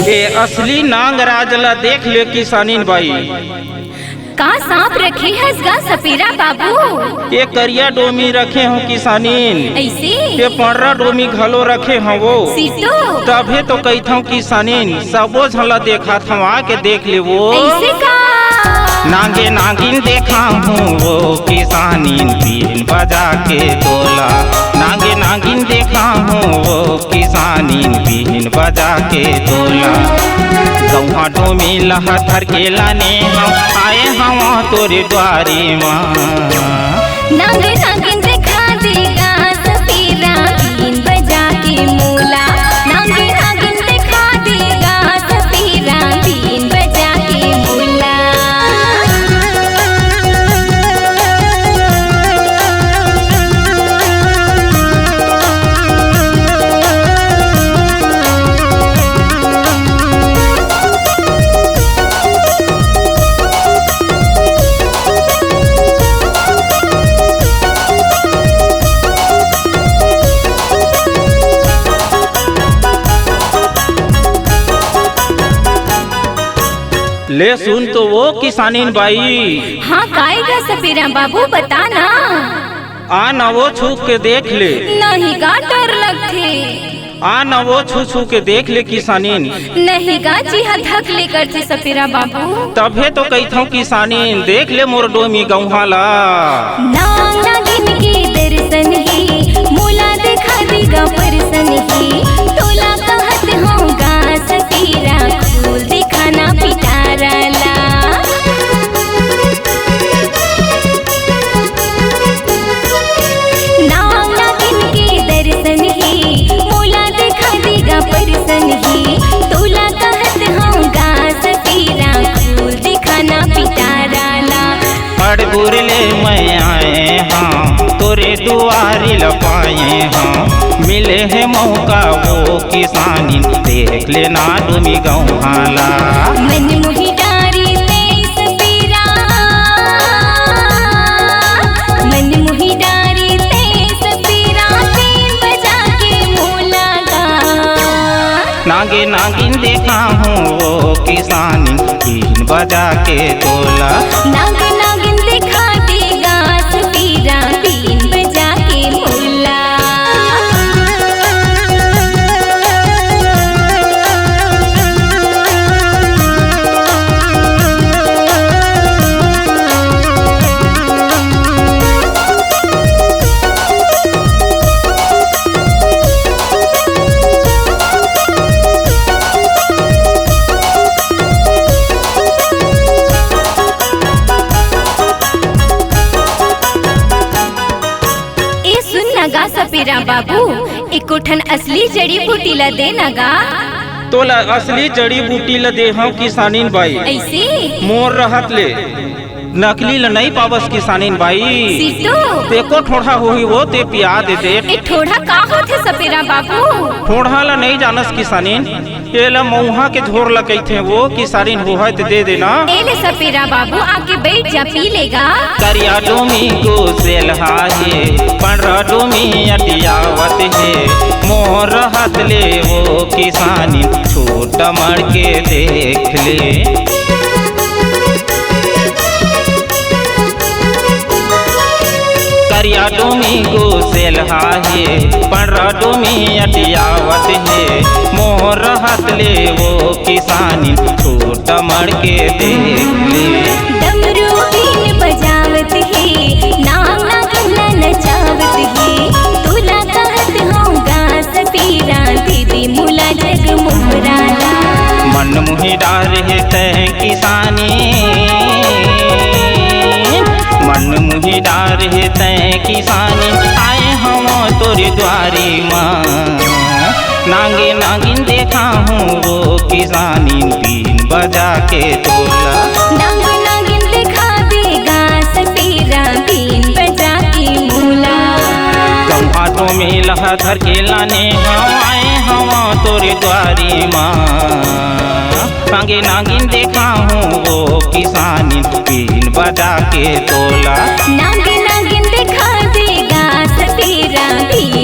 ए असली नांगराज ला देख ले किसानीन बाई। का सांप रखे हसगा सपेरा बाबू। ये करिया डोमी रखे हो किसानीन, ऐसे ये पर्रा डोमी घलो रखे हो वो सीटो तभे तो कहता किसानीन सबो झला देखा था आके देख ले वो। ऐसे का नांगे नागिन देखा हूँ वो किसानीन बीन बजा के तोला। नांगे नागिन देखा हूँ वो किसानीन बीन बजा के तोला। गौहा डोमी लहथर के लाने हम आए हम तोरे द्वारे माँ। नांगे नागिन दिखा देगा सपेरा बीन बजा के मोला। नांगे नागिन दिखा देगा सपेरा बीन बजा के मोला। ले सुन तो वो किसानीन बाई। हाँ काएगा सपेरा बाबू बता ना। आ न वो छू के देख ले। नहीं का डर लगते। आ न वो छू छू के देख ले किसानीन। नहीं का जी हथक लेकर थे सपेरा बाबू। तभे तो कहता किसानीन देख ले मोर डोमी गौहा ला। नागिन के दर्शन ही मोला दिखा देगा परसन ही। तोला कहत होगा सपेरा फूल दिखाना पिटारा ला। नागिन के दर्शन ही मोला दिखा देगा परसन ही। तोला कहत होगा सपेरा फूल दिखाना पिटारा ला। अड़गुर ले मैं आए हाँ तोरे दुआरी लपाए हाँ। मिले है मौका वो किसानी देख लेना डोमी गौहा ला। मन मुही डारी ते सपेरा। मन मुही डारी ते सपेरा बीन बजा के मोला गा। नागे नागिन देखा हूँ वो किसानी बीन बजा के तोला। नागिन नागिन दिखा देगा सपेरा बीन बजा के मोला। नगा सपेरा बाबू एको ठन असली जड़ी बूटी ला दे नगा। तोला असली जड़ी बूटी ला दे हम किसानीन बाई। ऐसे मोर रहत ले नकली ला नहीं पावस किसानीन बाई। सीटो तेको ठोड़ा होई वो ते पिया दे दे। ए ठोड़ा का होथे सपेरा बाबू। ठोड़ा ला नहीं जानस किसानीन ये ला मऊहा के झोर ला कहते वो किसानीन हो है ते दे देना। ए ले सपेरा बाबू आके बैठ जा पी लेगा। करिया डोमी को सेलहा है पंडरा डोमी अटियावत है। मोर रहत ले वो किसानी छोट मर के देख ले। करिया डोमी को सेलहा है पंडरा डोमी अटियावत है। मोर रहत ले वो किसानी छोट मर के देख ले। डमरू बीन बजावत है नाम नागिन नचावत है। तोला कहत होगा सपेरा दीदी मुला जग मोहराला। मन मुही डार है तय किसानी। मन मुही डार है तय किसानी आए हम तोरे द्वारे माँ। नांगे नागिन देखा हूँ वो किसानी बीन बजा के तोला। नागिन नागिन दिखा देगा सपेरा बीन बजा के मोला। हाथों में लहथर के लाने हम आए हम तोरे द्वारे माँ। नांगे नागिन देखा हूँ वो किसानी बीन बजा के तोला। नागिन नागिन दिखा देगा सपेरा बीन